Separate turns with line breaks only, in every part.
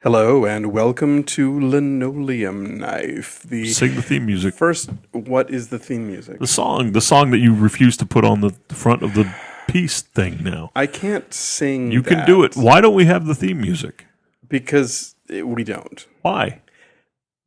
Hello and welcome to Linoleum Knife.
Sing the theme music.
First, what is the theme music?
The song that you refuse to put on the front of the piece thing now.
I can't sing
You can do it. Why don't we have the theme music?
Because we don't.
Why?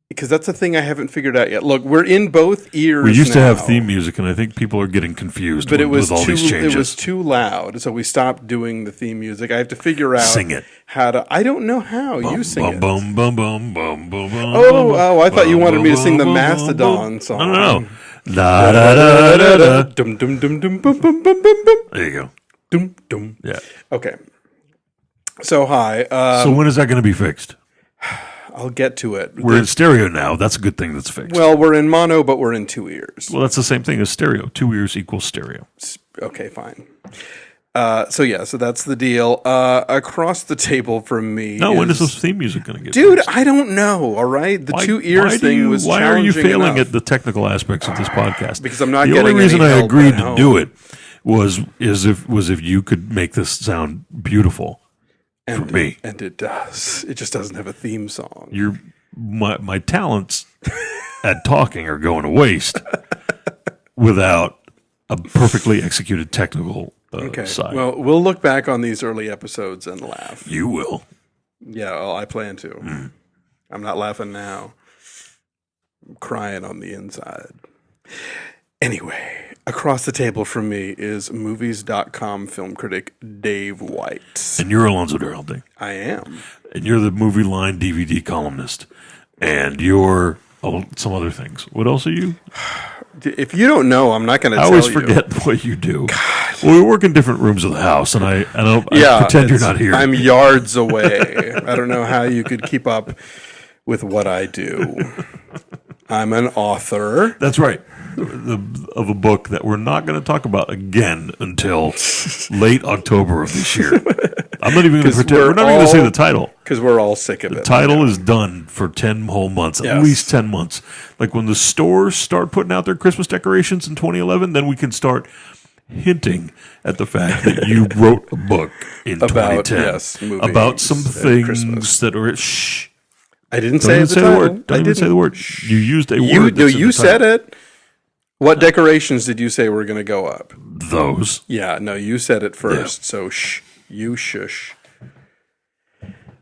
Because that's a thing I haven't figured out yet. Look, we're in both ears.
We used to
now,
have theme music, and I think people are getting confused
but
with all these changes.
It was too loud, so we stopped doing the theme music. I have to figure out
Sing it.
how to. I don't know how. You sing it.
Bum, bum, bum, bum, bum,
Oh! I thought you wanted me to sing the Mastodon song.
No. Da da da da da.
Dum dum dum dum bum bum bum bum bum.
There you go.
Dum dum.
Yeah.
Okay. So hi.
So when is that going to be fixed?
I'll get to it.
We're in stereo now. That's a good thing that's fixed.
Well, we're in mono, but we're in two ears.
Well, that's the same thing as stereo. 2 ears equals stereo.
Okay, fine. So that's the deal. Across the table from me.
No, when is this theme music going to get
Dude,
fixed?
I don't know, all right? The 2 ears thing was
Why are you
challenging
failing
enough.
at the technical aspects of this podcast?
Because I'm not
the
getting
only reason
any
I
help
agreed
at
to
home.
do it was if you could make this sound beautiful for me.
And it does. It just doesn't have a theme song.
My talents at talking are going to waste without a perfectly executed technical side.
Well, we'll look back on these early episodes and laugh.
You will.
Yeah, well, I plan to. I'm not laughing now. I'm crying on the inside. Anyway, across the table from me is movies.com film critic Dave White.
And you're Alonso Duralde.
I am.
And you're the Movie Line DVD columnist. And you're some other things. What else are you?
If you don't know, I'm not going to tell
I
you.
always forget what you do. God. Well, we work in different rooms of the house, and I pretend you're not here.
I'm yards away. I don't know how you could keep up with what I do. I'm an author.
That's right. Of a book that we're not going to talk about again until late October of this year. I'm not even going to pretend. We're not even going to say the title.
Because we're all sick of it.
The title is done for 10 whole months, at least 10 months. Like when the stores start putting out their Christmas decorations in 2011, then we can start hinting at the fact that you wrote a book in 2010 about some things that are... Shh.
I didn't say the word.
Don't even say the word. You used a word.
No, you said it. What decorations did you say were going to go up?
Those.
Yeah, no, you said it first. Yeah. So shh, you shush.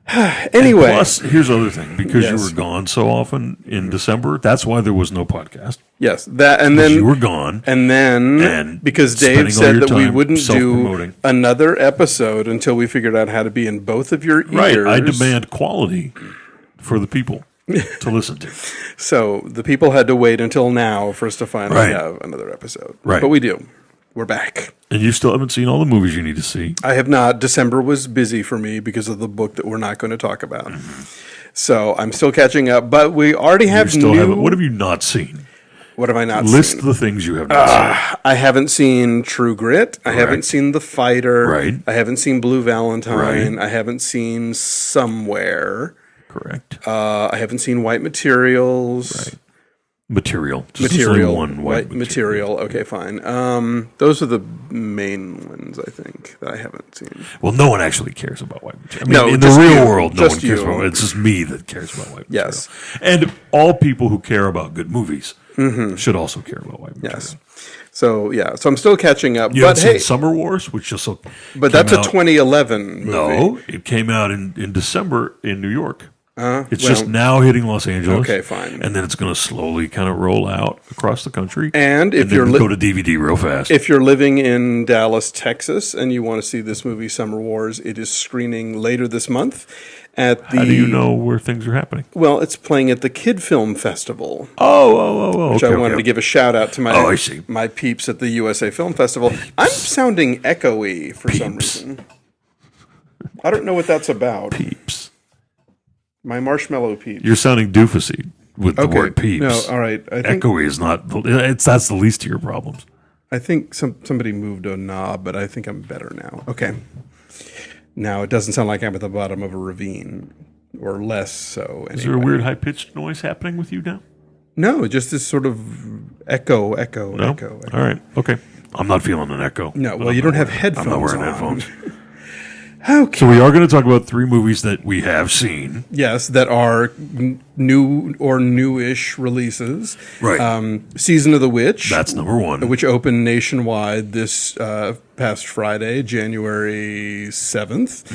Anyway.
And plus, here's the other thing. Because you were gone so often in December, that's why there was no podcast.
Yes, that and then
you were gone.
And because Dave said that we wouldn't do another episode until we figured out how to be in both of your ears.
Right, I demand quality for the people to listen to.
So the people had to wait until now for us to finally have another episode. Right. But we do. We're back.
And you still haven't seen all the movies you need to see.
I have not. December was busy for me because of the book that we're not going to talk about. Mm-hmm. So I'm still catching up. But we already have
What have you not seen?
What have I not seen?
List the things you have not seen.
I haven't seen True Grit. I haven't seen The Fighter.
Right.
I haven't seen Blue Valentine.
Right.
I haven't seen Somewhere.
Correct.
I haven't seen White Materials.
Right. Material.
White material. Okay, fine. Those are the main ones, I think, that I haven't seen.
Well, no one actually cares about white material. I mean, in the real world, no one cares about it. It's just me that cares about white material.
Yes.
And all people who care about good movies should also care about white material.
Yes. So, so I'm still catching up.
You haven't seen Summer Wars, which just
But that's a 2011 movie.
No, it came out in December in New York. It's just now hitting Los Angeles.
Okay, fine.
And then it's going to slowly kind of roll out across the country.
And if you're
go to DVD real fast.
If you're living in Dallas, Texas, and you want to see this movie, Summer Wars, it is screening later this month at the.
How do you know where things are happening?
Well, it's playing at the Kid Film Festival.
Which
I wanted to give a shout out to
my
peeps at the USA Film Festival. I'm sounding echoey for some reason. I don't know what that's about.
Peeps.
My marshmallow peeps.
You're sounding doofusy with the word peeps.
No, all right. I think
echoey is not. That's the least of your problems.
I think somebody moved a knob, but I think I'm better now. Okay. Now it doesn't sound like I'm at the bottom of a ravine, or less so. Anyway.
Is there a weird high pitched noise happening with you now?
No, just this sort of echo.
All right. Okay. I'm not feeling an echo.
No. Well, you don't have headphones.
I'm not wearing headphones.
Okay.
So we are going to talk about 3 movies that we have seen.
Yes, that are new or newish releases.
Right.
Season of the Witch.
That's number 1.
Which opened nationwide this past Friday, January 7th.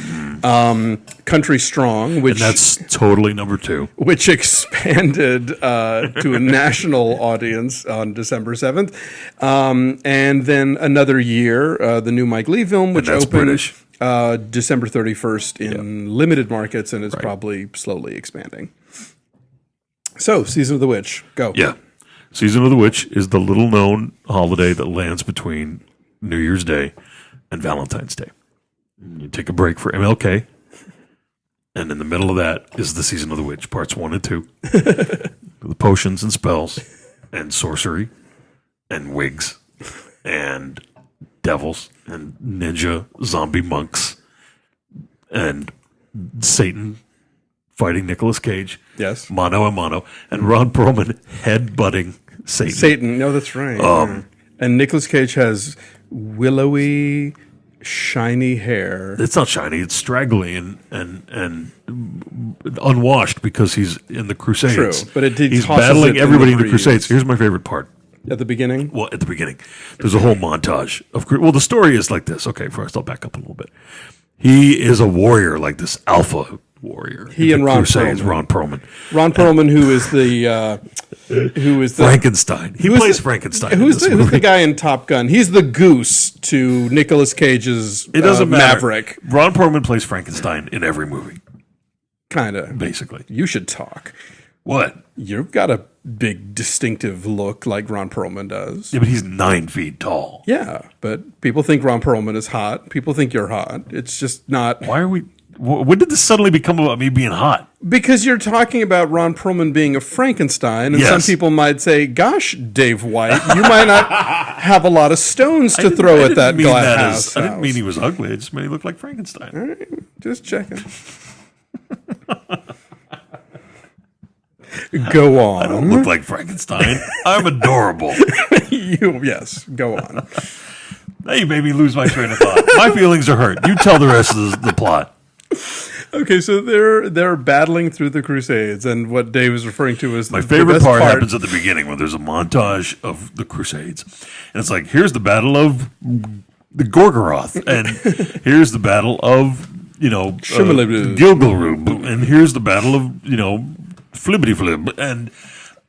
Country Strong, which...
And that's totally number 2.
Which expanded to a national audience on December 7th. And then Another Year, the new Mike Leigh film, which opened...
British.
December 31st in limited markets, and it's probably slowly expanding. So, Season of the Witch, go.
Yeah. Season of the Witch is the little-known holiday that lands between New Year's Day and Valentine's Day. You take a break for MLK, and in the middle of that is the Season of the Witch, parts 1 and 2. The potions and spells and sorcery and wigs and devils and ninja zombie monks and Satan fighting Nicolas Cage.
Yes.
Mano a mano. And Ron Perlman headbutting Satan.
Satan. No, that's right. And Nicolas Cage has willowy, shiny hair.
It's not shiny. It's straggly and unwashed because he's in the Crusades.
True, but
he's battling everybody in the Crusades. Here's my favorite part.
At the beginning?
Well, at the beginning. There's a whole montage of... Well, the story is like this. Okay, first I'll back up a little bit. He is a warrior, like this alpha warrior.
He and Ron Perlman.
Ron Perlman.
Ron Perlman, who is the
Frankenstein. He plays Frankenstein.
Who's the guy in Top Gun? He's the goose to Nicolas Cage's
it doesn't matter.
Maverick.
Ron Perlman plays Frankenstein in every movie.
Kind of.
Basically.
You should talk.
What?
You've got a big, distinctive look like Ron Perlman does.
Yeah, but he's 9 feet tall.
Yeah, but people think Ron Perlman is hot. People think you're hot. It's just not.
Why are we... When did this suddenly become about me being hot?
Because you're talking about Ron Perlman being a Frankenstein, and
yes.
some people might say, gosh, Dave White, you might not have a lot of stones to throw at that glass house.
I didn't mean he was ugly. I just meant he looked like Frankenstein.
All right, just checking. Go on.
I don't look like Frankenstein. I'm adorable.
Yes, go on.
Now you made me lose my train of thought. My feelings are hurt. You tell the rest of the plot.
Okay, so they're battling through the Crusades, and what Dave is referring to is
my favorite part happens at the beginning when there's a montage of the Crusades, and it's like here's the battle of the Gorgoroth, and here's the battle of Gilgalroob, and here's the battle of Flibbity Flib, and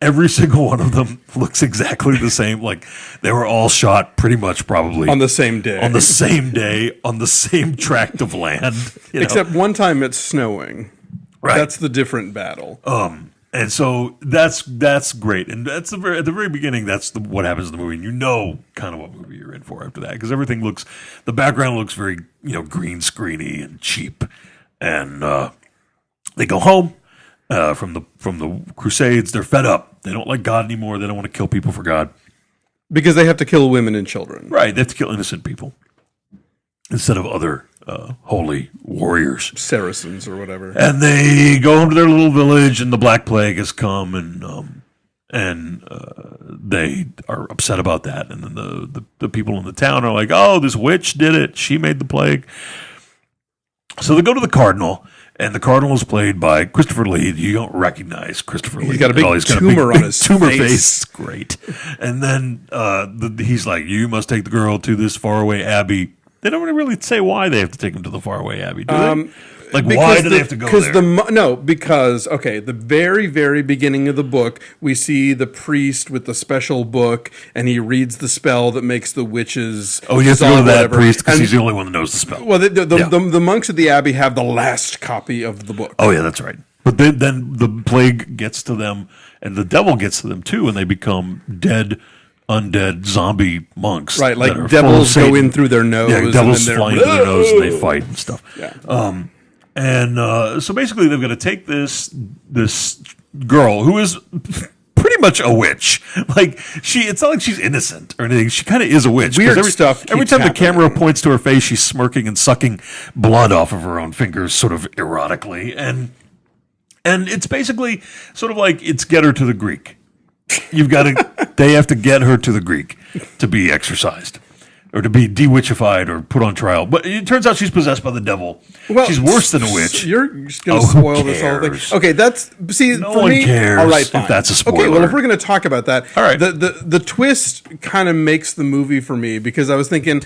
every single one of them looks exactly the same. Like they were all shot pretty much probably
on the same day.
On the same day, on the same tract of land.
Except one time it's snowing.
Right.
That's the different battle.
And so that's great. And that's at the very beginning, that's what happens in the movie. And you know kind of what movie you're in for after that. Because everything the background looks very, green screeny and cheap. And they go home. From the Crusades, they're fed up. They don't like God anymore. They don't want to kill people for God
because they have to kill women and children.
Right, they have to kill innocent people instead of other holy warriors,
Saracens or whatever.
And they go home to their little village, and the Black Plague has come, and they are upset about that. And then the people in the town are like, "Oh, this witch did it. She made the plague." So they go to the cardinal. And the cardinal is played by Christopher Lee. You don't recognize Christopher Lee.
He's got a big tumor on his
face. Great. And then he's like, you must take the girl to this faraway abbey. They don't really say why they have to take him to the faraway abbey, do they? Why do they have to go there?
Because the very, very beginning of the book, we see the priest with the special book, and he reads the spell that makes the witches.
Oh, you have to go to that priest because he's the only one that knows the spell.
Well, the monks at the abbey have the last copy of the book.
Oh, yeah, that's right. But then the plague gets to them, and the devil gets to them too, and they become undead zombie monks.
Right, like devils go in through their nose.
Yeah, devils fly into their nose, and they fight and stuff.
Yeah.
And so basically, they've got to take this girl who is pretty much a witch. Like it's not like she's innocent or anything. She kind of is a witch.
Weird stuff.
Every time the camera points to her face, she's smirking and sucking blood off of her own fingers, sort of erotically. And it's basically sort of like it's get her to the Greek. They have to get her to the Greek to be exorcised. or to be de-witchified or put on trial. But it turns out she's possessed by the devil. Well, she's worse than a witch.
You're just going to spoil this whole thing. Okay,
no for one me, cares all right, fine. If that's a spoiler.
Okay, well, if we're going to talk about that,
all right.
The twist kind of makes the movie for me because I was thinking...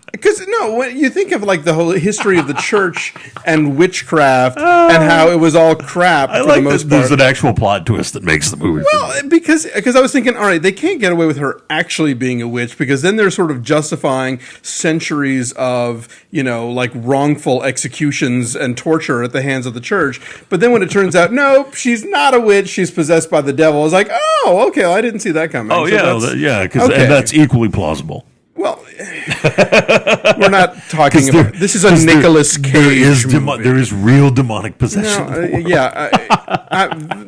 Because when you think of like the whole history of the church and witchcraft and how it was all crap for the most part.
There's an actual plot twist that makes the movie.
Well, because I was thinking, all right, they can't get away with her actually being a witch because then they're sort of justifying centuries of like wrongful executions and torture at the hands of the church. But then when it turns out, no, she's not a witch, she's possessed by the devil. I was like, oh, okay, well, I didn't see that coming.
Oh yeah, because that's equally plausible.
Well, we're not talking about... This is a Nicolas Cage movie.
There is real demonic possession.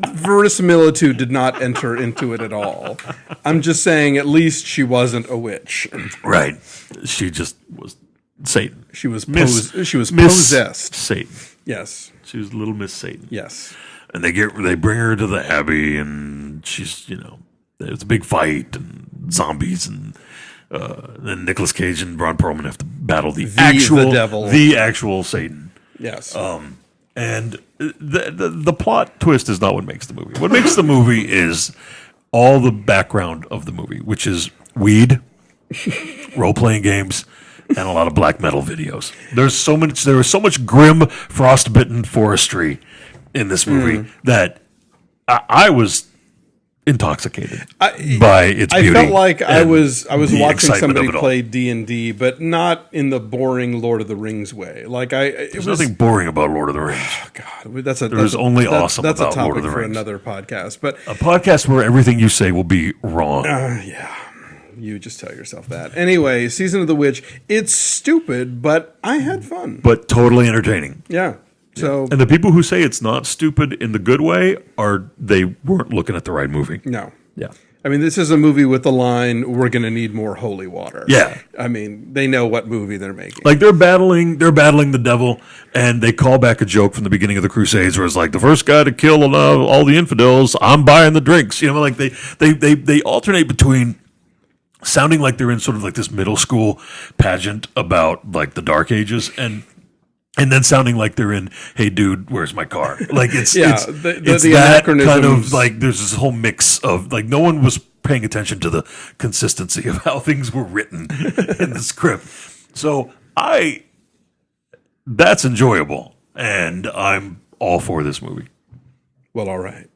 Verisimilitude did not enter into it at all. I'm just saying at least she wasn't a witch.
Right. She just was Satan.
She was possessed.
Satan.
Yes.
She was little Miss Satan.
Yes.
And they bring her to the Abbey, and she's, there's a big fight and zombies and... then Nicolas Cage and Ron Perlman have to battle the actual Satan.
Yes.
And the plot twist is not what makes the movie. What makes the movie is all the background of the movie, which is weed, role-playing games, and a lot of black metal videos. There was so much grim, frostbitten forestry in this movie that I was intoxicated by its beauty.
I felt like I was watching somebody play D&D, but not in the boring Lord of the Rings way.
There's nothing boring about Lord of the Rings.
Oh God, that's
awesome
that's
about
a
Lord of
topic
the
for
Rings.
Another podcast, but
a podcast where everything you say will be wrong.
Yeah. You just tell yourself that. Anyway, Season of the Witch. It's stupid, but I had fun.
But totally entertaining.
Yeah. So,
and the people who say it's not stupid in the good way they weren't looking at the right movie.
No.
Yeah.
I mean, this is a movie with the line, "We're going to need more holy water."
Yeah.
I mean, they know what movie they're making.
Like they're battling the devil, and they call back a joke from the beginning of the Crusades, where it's like the first guy to kill all the infidels, I'm buying the drinks. Like they alternate between sounding like they're in sort of like this middle school pageant about like the Dark Ages and then sounding like they're in, "Hey dude, where's my car?" Like it's
the
that kind of like there's this whole mix of like no one was paying attention to the consistency of how things were written in the script. So that's enjoyable, and I'm all for this movie.
Well, all right.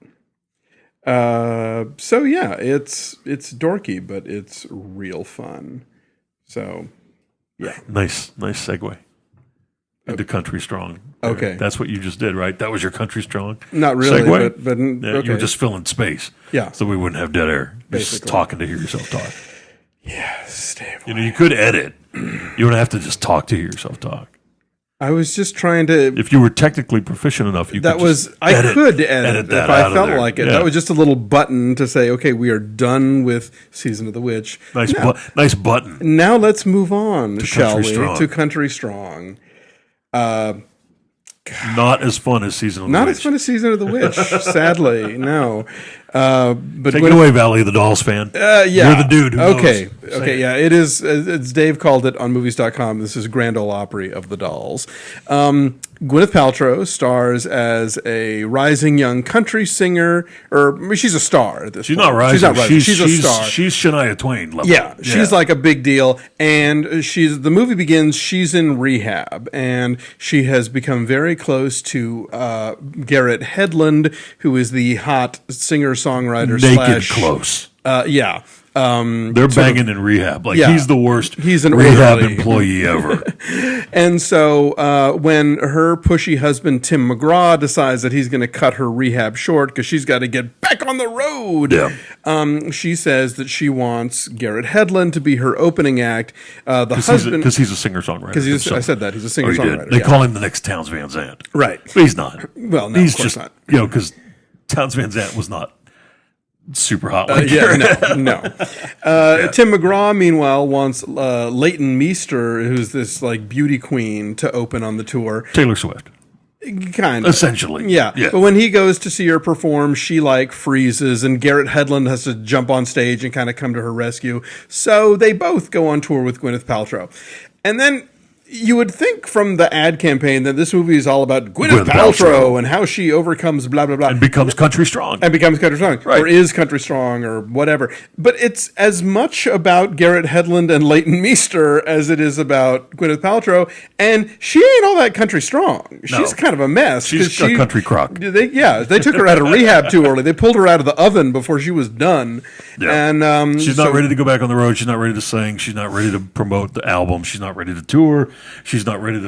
So yeah, it's dorky, but it's real fun. So yeah,
nice segue. Into Country Strong.
Okay.
That's what you just did, right? That was your Country Strong
Not really,
segue?
but okay.
You were just filling space.
Yeah.
So we wouldn't have dead air.
Basically.
Just talking to hear yourself talk.
Yes, Dave.
You could edit. You don't have to just talk to hear yourself talk.
I was just trying to...
If you were technically proficient enough, I could edit
if I felt like it. Yeah. That was just a little button to say, okay, we are done with Season of the Witch.
Nice button.
Now let's move on, shall we,
to
Country Strong.
Not as fun as Season of the Witch.
Not as fun as Season of the Witch, sadly, no. But
take it away, Valley of the Dolls fan.
Yeah.
You're the dude who knows.
Okay, yeah, it is, as Dave called it on movies.com, this is Grand Ole Opry of the Dolls. Gwyneth Paltrow stars as a rising young country singer, or she's a star at this
point.
She's not rising. She's a star.
She's Shania Twain level.
Yeah, she's like a big deal. And the movie begins, she's in rehab, and she has become very close to Garrett Hedlund, who is the hot singer-songwriter
Naked close.
Yeah.
They're banging in rehab. He's the worst
an
rehab
orderly
employee ever.
And so when her pushy husband, Tim McGraw, decides that he's going to cut her rehab short because she's got to get back on the road, she says that she wants Garrett Hedlund to be her opening act.
Because he's a singer-songwriter.
I said that. He's a singer-songwriter.
They call him the next Townes Van Zandt.
Right.
But he's not.
Well, no,
he's
of course
just,
not.
Because Townes Van Zandt was not super hot.
No. Tim McGraw, meanwhile, wants Leighton Meester, who's this like beauty queen, to open on the tour.
Taylor Swift.
Kind of.
Essentially.
Yeah. But when he goes to see her perform, she like freezes and Garrett Hedlund has to jump on stage and kind of come to her rescue. So they both go on tour with Gwyneth Paltrow. And then you would think from the ad campaign that this movie is all about Gwyneth Paltrow and how she overcomes blah, blah, blah.
And becomes country strong.
Right. Or is country strong or whatever. But it's as much about Garrett Hedlund and Leighton Meester as it is about Gwyneth Paltrow. And she ain't all that country strong. She's kind of a mess.
She's a country crock.
They took her out of rehab too early. They pulled her out of the oven before she was done.
Yeah.
And
she's not ready to go back on the road. She's not ready to sing. She's not ready to promote the album. She's not ready to tour. She's not ready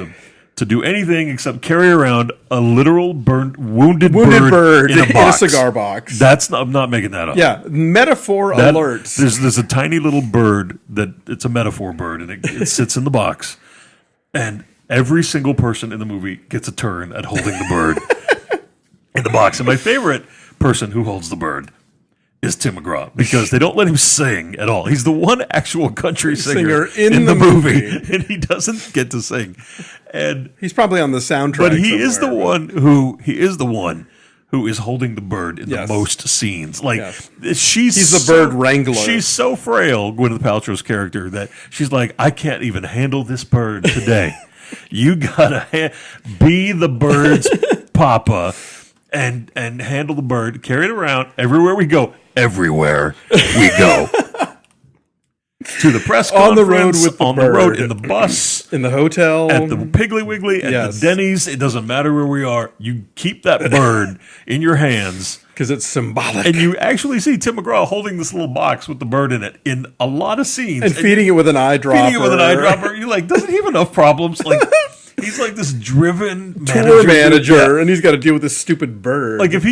to do anything except carry around a literal wounded bird in a box.
In a cigar box.
I'm not making that up.
Yeah, metaphor alert.
There's a tiny little bird it's a metaphor bird, and it sits in the box. And every single person in the movie gets a turn at holding the bird in the box. And my favorite person who holds the bird is Tim McGraw, because they don't let him sing at all. He's the one actual country singer in the movie, and he doesn't get to sing. And
he's probably on the soundtrack.
But he is the one who is holding the bird in the most scenes. Like he's
the bird wrangler.
She's so frail, Gwyneth Paltrow's character, that she's like, I can't even handle this bird today. You gotta be the bird's papa and handle the bird, carry it around everywhere we go. Everywhere we go. To the press conference, on the road, in the bus,
in the hotel,
at the Piggly Wiggly, at the Denny's. It doesn't matter where we are. You keep that bird in your hands.
Because it's symbolic.
And you actually see Tim McGraw holding this little box with the bird in it in a lot of scenes.
And feeding it with an eyedropper.
You're like, doesn't he have enough problems? Like, he's like this driven
tour manager, and he's got to deal with this stupid bird.
Like if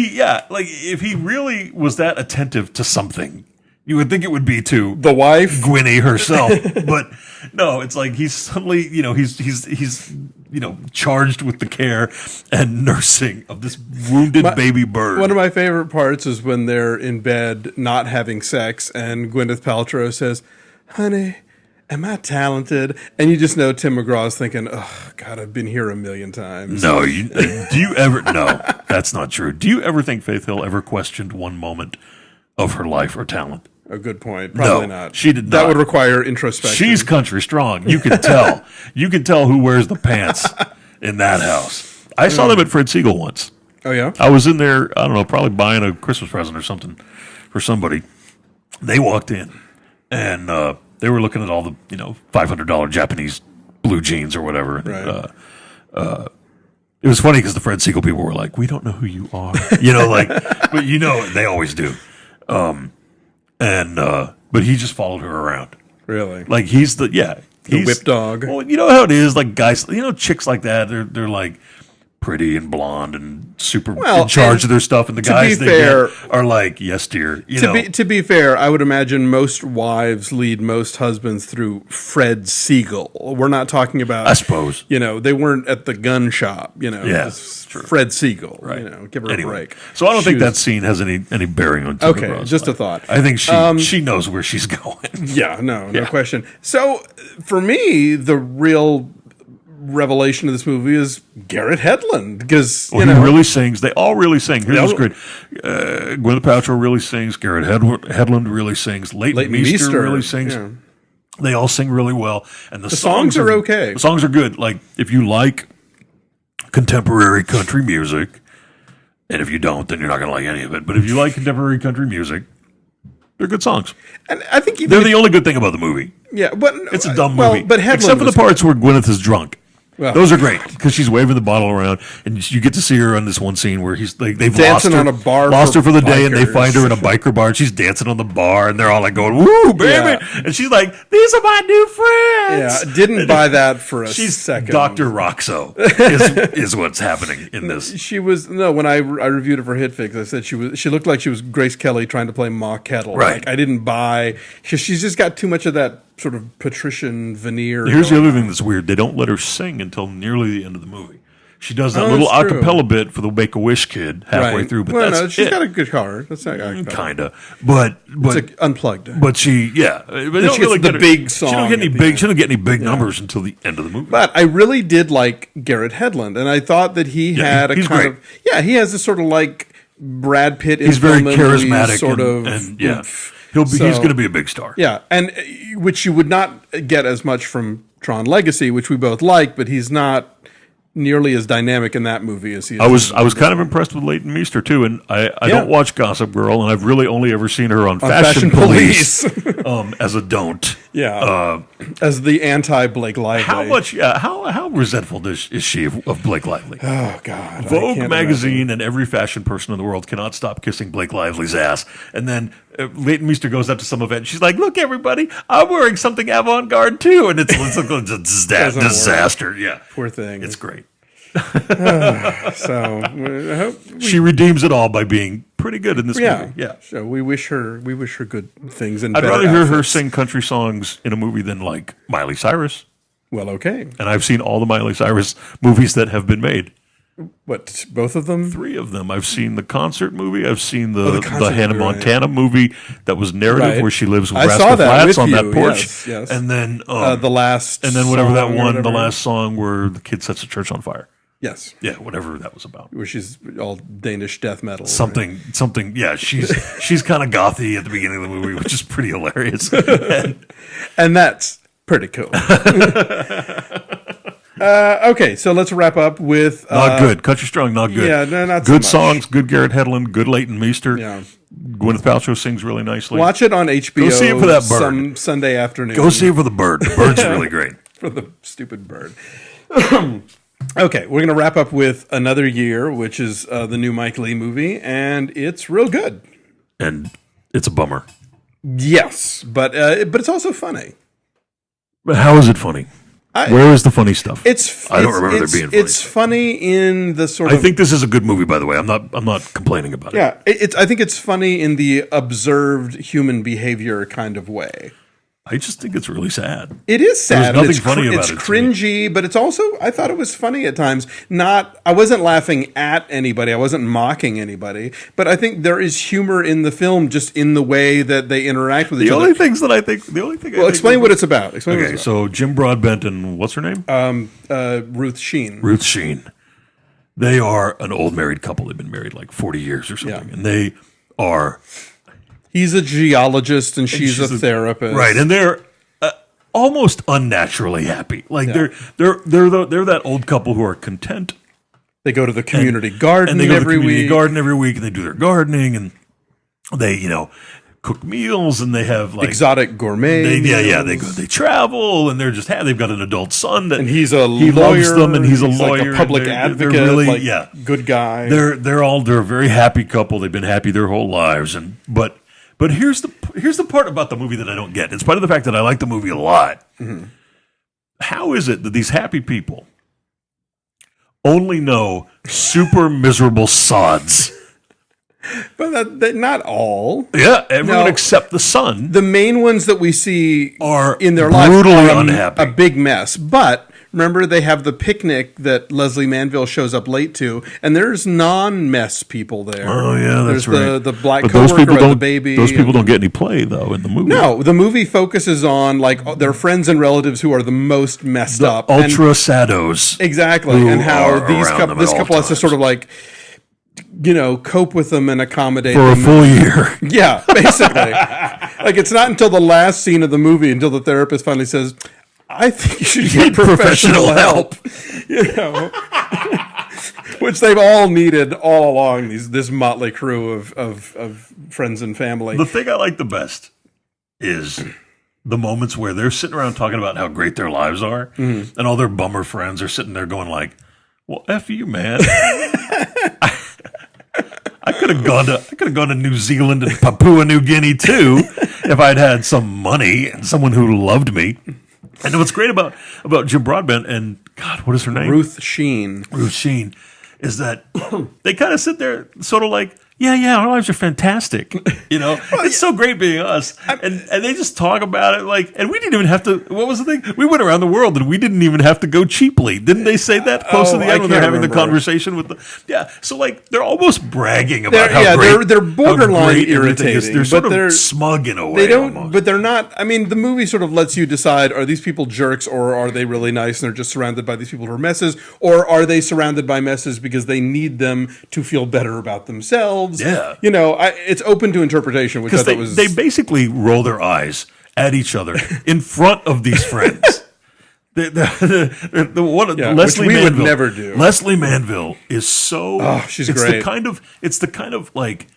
he really was that attentive to something, you would think it would be to
the wife,
Gwynnie herself. But no, it's like he's suddenly, he's charged with the care and nursing of this wounded baby bird.
One of my favorite parts is when they're in bed not having sex, and Gwyneth Paltrow says, "Honey, am I talented?" And you just know Tim McGraw's thinking, "Oh God, I've been here a million times."
No, do you ever? No, that's not true. Do you ever think Faith Hill ever questioned one moment of her life or talent?
A good point. Probably not.
She did not.
That would require introspection.
She's country strong. You can tell. You can tell who wears the pants in that house. I saw them at Fred Siegel once.
Oh yeah.
I was in there. I don't know, probably buying a Christmas present or something for somebody. They walked in and. They were looking at all the, $500 Japanese blue jeans or whatever.
Right.
It was funny because the Fred Siegel people were like, "We don't know who you are," but they always do. But he just followed her around.
Really?
Like he's the
whip dog.
Well, you know how it is. Like guys, chicks like that. They're like pretty and blonde and super in charge of their stuff, and the guys they get are like, "Yes, dear."
To be fair, I would imagine most wives lead most husbands through Fred Siegel. We're not talking about,
I suppose,
they weren't at the gun shop.
Yeah, it's true.
Fred Siegel.
Right.
Give her a break.
So I don't think that scene has any bearing on. Tim McGraw's
just
life.
a thought.
I think she knows where she's going.
Yeah, no question. So for me, the real revelation of this movie is Garrett Hedlund, because
he really sings. They all really sing. Here's what's great: Gwyneth Paltrow really sings. Garrett Hedlund really sings. Leighton Meester really sings. Yeah. They all sing really well, and the songs
are okay.
The songs are good. Like if you like contemporary country music, and if you don't, then you're not going to like any of it. But if you like contemporary country music, they're good songs.
And I think
they're the only good thing about the movie.
Yeah, but
it's a dumb movie.
But Hedlund
except for the parts where Gwyneth is drunk. Well, those are great because she's waving the bottle around, and you get to see her on this one scene where they've
dancing on a bar,
lost her for the day, and they find her in a biker bar, and she's dancing on the bar, and they're all like going, "Woo, baby!" Yeah. And she's like, "These are my new friends."
Yeah, didn't buy that for a second.
Dr. Roxo is what's happening in this.
She was when I reviewed it for HitFix, I said she looked like she was Grace Kelly trying to play Ma Kettle.
Right.
Like, I didn't buy. She's just got too much of that sort of patrician veneer.
Here's the other thing that's weird. They don't let her sing until nearly the end of the movie. She does that
Oh,
little
that's true.
acapella bit for the Make-A-Wish kid halfway
Right.
through, but
well,
that's
no, she's
it.
got a guitar. That's not
Kind of, but
it's unplugged.
but she, yeah, but you don't
she gets
really
the
get
big
She don't
song
get any
at the
big.
end.
She don't get any big numbers until the end of the movie.
But I really did like Garrett Hedlund, and I thought that he had a
he's
kind
great.
of he has this sort of like Brad Pitt.
He's very
film and movies
charismatic,
sort of.
and yeah,
oomph.
he's
So-
going to be a big star.
Yeah, and which you would not get as much from Tron Legacy, which we both like, but he's not nearly as dynamic in that movie as he is.
I was kind of impressed with Leighton Meester too, and I don't watch Gossip Girl, and I've really only ever seen her on Fashion Police, as a don't.
Yeah, as the anti-Blake Lively.
How much? Yeah, how resentful is she of Blake Lively?
Oh God! I
Vogue
can't
magazine
imagine.
and every fashion person in the world cannot stop kissing Blake Lively's ass. And then Leighton Meester goes up to some event. And she's like, "Look, everybody, I'm wearing something avant-garde too," and it's a disaster. Yeah,
Poor thing.
It's great.
So I hope
She redeems it all by being pretty good in this movie. Yeah.
So we wish her good things and
I'd
better
rather hear her
outfits.
sing country songs in a movie than like Miley Cyrus.
Well, okay.
And I've seen all the Miley Cyrus movies that have been made.
What, both of them?
3 of them. I've seen the concert movie. I've seen the
concert
Hannah
movie, right.
Montana movie that was narrative,
Right.
where she lives with
I
Rascal
saw that
Flatts
with
on
you,
that porch.
yes.
And then
The last
and then whatever that
song or
one, the
whatever.
last song where the kid sets a church on fire.
Yes.
Yeah, whatever that was about.
Where she's all Danish death metal.
Something. Yeah, she's kind of gothy at the beginning of the movie, which is pretty hilarious.
And that's pretty cool. Okay, so let's wrap up with...
Not good. Country Strong, not good.
Yeah, no, not so
good
much.
songs, good Garrett Hedlund, good Leighton Meester.
Yeah.
Gwyneth Paltrow sings really nicely.
Watch it on HBO.
Go see it for that bird.
Some Sunday afternoon.
Go see it for the bird. The bird's really great.
For the stupid bird. Okay, we're going to wrap up with Another Year, which is the new Mike Leigh movie, and it's real good.
And it's a bummer.
Yes, but it's also funny.
But how is it funny? Where is the funny stuff? I don't remember there being funny.
It's funny in the sort
I
of...
think this is a good movie, by the way. I'm not complaining about it.
Yeah, I think it's funny in the observed human behavior kind of way.
I just think it's really sad.
It is sad.
nothing
It's
funny about
it's
it to me.
cringy, but it's also, I thought it was funny at times. I wasn't laughing at anybody. I wasn't mocking anybody. But I think there is humor in the film just in the way that they interact with each
The
other.
only thing I think...
Well, explain what it's about. Explain what
Okay,
it's
so Jim Broadbent and what's her name?
about. Ruth Sheen.
Ruth Sheen. They are an old married couple. They've been married like 40 years or something.
Yeah.
And they are...
He's a geologist and she's a therapist.
Right, and they're almost unnaturally happy. Like they're that old couple who are content.
They go to the community garden
And they go to the
every
community
week.
garden every week, and they do their gardening, and they cook meals, and they have like
Exotic gourmet.
they travel, and they're just they've got an adult son that
And he's a
he
lawyer.
loves them, and he's a
like
lawyer,
a public
and they're
advocate.
really,
like, good guy.
They're a very happy couple. They've been happy their whole lives, but here's the part about the movie that I don't get. In spite of the fact that I like the movie a lot, how is it that these happy people only know super miserable sods?
But that not all.
Yeah, everyone
No.
except the son
The main ones that we see
are
in their lives
brutally
are
unhappy.
a big mess. But remember, they have the picnic that Leslie Manville shows up late to, and there's non-mess people there.
Oh yeah, that's
there's
right.
the black
But those
coworker
people
and the
don't.
baby.
Those people don't get any play though in the movie.
No, the movie focuses on like their friends and relatives who are the most messed
the
up. And-
ultra sados.
exactly,
who
and how
are around them
this
at all
couple has to
times.
sort of like, cope with them and accommodate
For a
them.
full year.
Yeah, basically. Like, it's not until the last scene of the movie until the therapist finally says, I think you should get professional help. Which they've all needed all along, this motley crew of friends and family.
The thing I like the best is the moments where they're sitting around talking about how great their lives are, and all their bummer friends are sitting there going like, well, F you, man. I could have gone to New Zealand and Papua New Guinea too if I'd had some money and someone who loved me. And what's great about Jim Broadbent and God, what is her name?
Ruth Sheen.
Ruth Sheen is that they kind of sit there sort of like, yeah, our lives are fantastic. It's so great being us. And they just talk about it like, and we didn't even have to, what was the thing? We went around the world and we didn't even have to go cheaply. Didn't they say that close to the end when they're having the conversation with so like, they're almost bragging about how great.
They're borderline irritating.
They're sort of smug in a way.
They don't, almost. But they're not, I mean, the movie sort of lets you decide, are these people jerks or are they really nice and they're just surrounded by these people who are messes, or are they surrounded by messes because they need them to feel better about themselves?
Yeah.
It's open to interpreation, which I thought was...
They basically roll their eyes at each other in front of these friends. Leslie
which we
Manville
would never do.
Leslie Manville is so...
Oh, she's great.
It's the kind of like...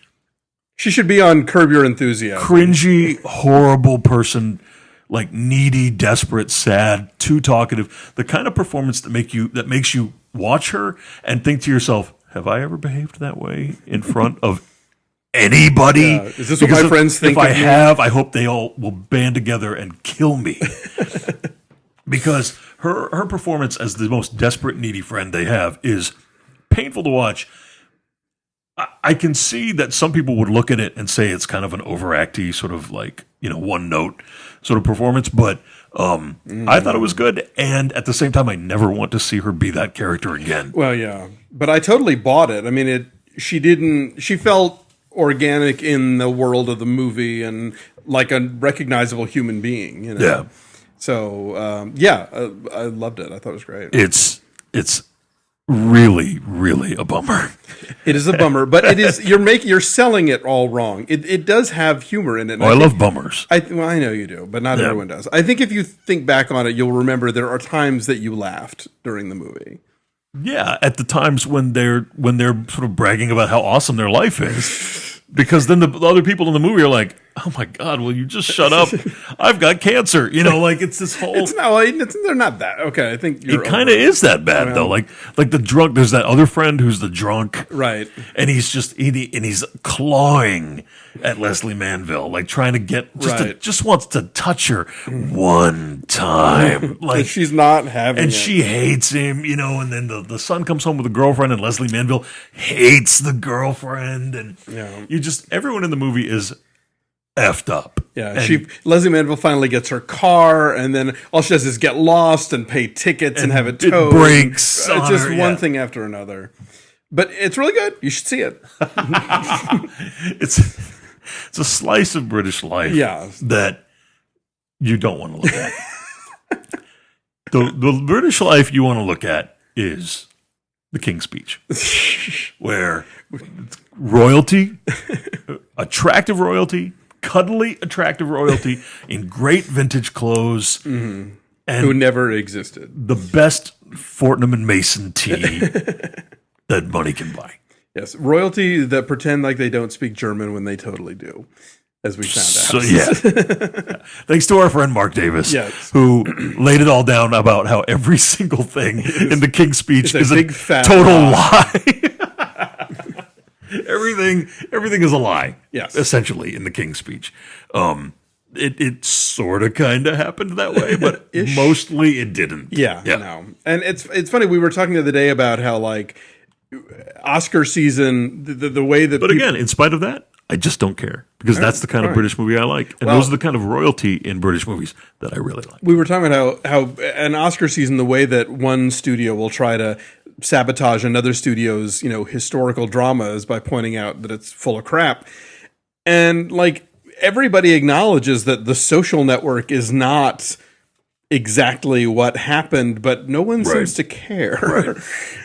She should be on Curb Your Enthusiasm.
Cringy, horrible person, like needy, desperate, sad, too talkative. The kind of performance that makes you watch her and think to yourself, have I ever behaved that way in front of anybody?
Yeah. Is this what my friends think
If I
of me?
have, I hope they all will band together and kill me. Because her performance as the most desperate, needy friend they have is painful to watch. I can see that some people would look at it and say it's kind of an overacty sort of like, one note sort of performance, but I thought it was good. And at the same time, I never want to see her be that character again.
Well, yeah, but I totally bought it. I mean, she felt organic in the world of the movie and like a recognizable human being,
Yeah.
So, I loved it. I thought it was great.
It's really, really a bummer.
It is a bummer, but it is you're selling it all wrong. It does have humor in it.
I love bummers.
I know you do, but not everyone does. I think if you think back on it, you'll remember there are times that you laughed during the movie.
Yeah, at the times when they're sort of bragging about how awesome their life is. Because then the other people in the movie are like, "Oh my God, will you just shut up? I've got cancer." Like it's this whole.
They're not that okay. I think
it kind of is that bad though. Like the drunk. There's that other friend who's the drunk,
right?
And he's just he's clawing at Leslie Manville, like trying to get just wants to touch her one time. Like
and she's not having,
and she hates him, And then the son comes home with a girlfriend, and Leslie Manville hates the girlfriend, and everyone in the movie is effed up.
Yeah, Leslie Manville finally gets her car, and then all she does is get lost and pay tickets and have it towed.
It breaks.
It's just one thing after another. But it's really good. You should see it.
It's a slice of British life that you don't want to look at. The British life you want to look at is the King's Speech, where royalty, attractive royalty, cuddly attractive royalty in great vintage clothes, and
who never existed.
The best Fortnum and Mason tea that money can buy.
Yes, royalty that pretend like they don't speak German when they totally do, as we found out.
So thanks to our friend Mark Davis, who laid it all down about how every single thing in the King's Speech is a big fat total lie. Everything is a lie.
Yes,
essentially in the King's Speech. It sort of kind of happened that way, but mostly it didn't.
Yeah. No. And it's funny. We were talking the other day about how like Oscar season, the way that.
But again, in spite of that, I just don't care because that's the kind of British movie I like, and those are the kind of royalty in British movies that I really like.
We were talking about how an Oscar season, the way that one studio will try to sabotage another studio's historical drama is by pointing out that it's full of crap, and like everybody acknowledges that The Social Network is not exactly what happened, but no one seems to care.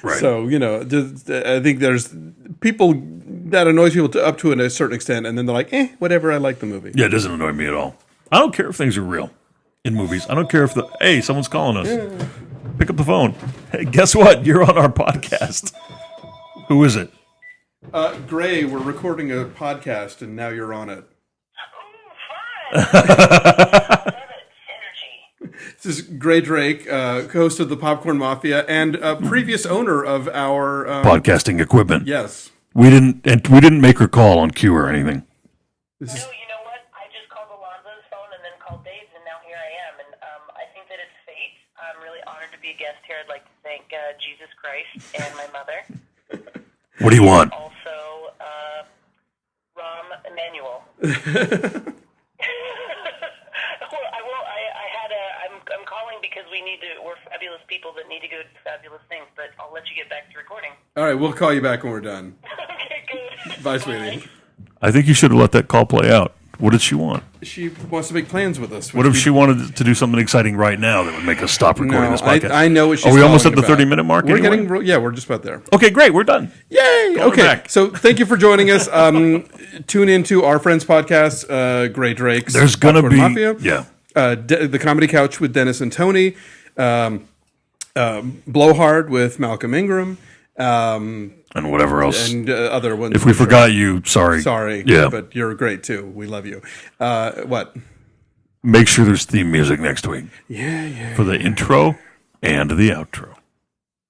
Right. So I think there's people that annoys people up to a certain extent, and then they're like, whatever, I like the movie.
Yeah, it doesn't annoy me at all. I don't care if things are real in movies. I don't care if someone's calling us. Yeah. Pick up the phone. Hey, guess what? You're on our podcast. Who is it?
Gray, we're recording a podcast, and now you're on it.
Oh, fun.
This is Gray Drake, host of the Popcorn Mafia and previous owner of our
podcasting equipment.
Yes,
we didn't make her call on cue or anything.
No, you know what? I just called Alonso's phone and then called Dave's, and now here I am. And I think that it's fate. I'm really honored to be a guest here. I'd like to thank Jesus Christ and my mother.
What do you want?
Also, I'm calling because we're fabulous people that need to go do fabulous things, but I'll let you get back to recording.
All right, we'll call you back when we're done.
Okay, good.
Bye, sweetie.
I think you should have let that call play out. What did she want?
She wants to make plans with us.
What if she wanted to do something exciting right now that would make us stop recording this podcast?
I know what she's
Are we almost at
calling
the
about.
30-minute mark?
We're
anyway?
we're just about there.
Okay, great. We're done.
Yay!
Going
Okay,
back.
so thank you for joining us. Tune into our friends podcast, Great Drakes.
There's going to
Popcorn
be...
Mafia.
Yeah.
The Comedy Couch with Dennis and Tony. Blowhard with Malcolm Ingram.
And whatever else.
And other ones.
If we forgot you, sorry.
Sorry.
Yeah.
But you're great too. We love you. What?
Make sure there's theme music next week.
Yeah.
For the intro and the outro.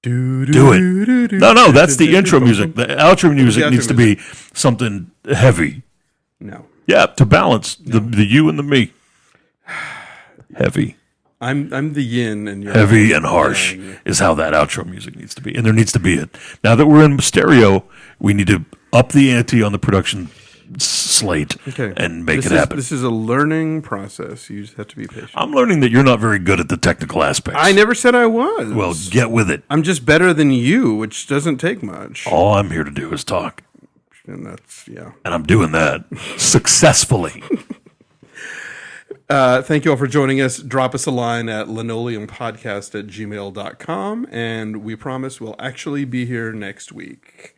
Do
it. No, that's the intro music. The outro music needs to be something heavy.
No.
Yeah, to balance the you and the me. Heavy.
I'm the yin and you're
Heavy and harsh is how that outro music needs to be. And there needs to be it. Now that we're in stereo, we need to up the ante on the production slate and make it happen.
This is a learning process. You just have to be patient.
I'm learning that you're not very good at the technical aspects.
I never said I was.
Well, get with it.
I'm just better than you, which doesn't take much.
All I'm here to do is talk.
And that's, yeah.
And I'm doing that successfully.
Thank you all for joining us. Drop us a line at linoleumpodcast@gmail.com, and we promise we'll actually be here next week.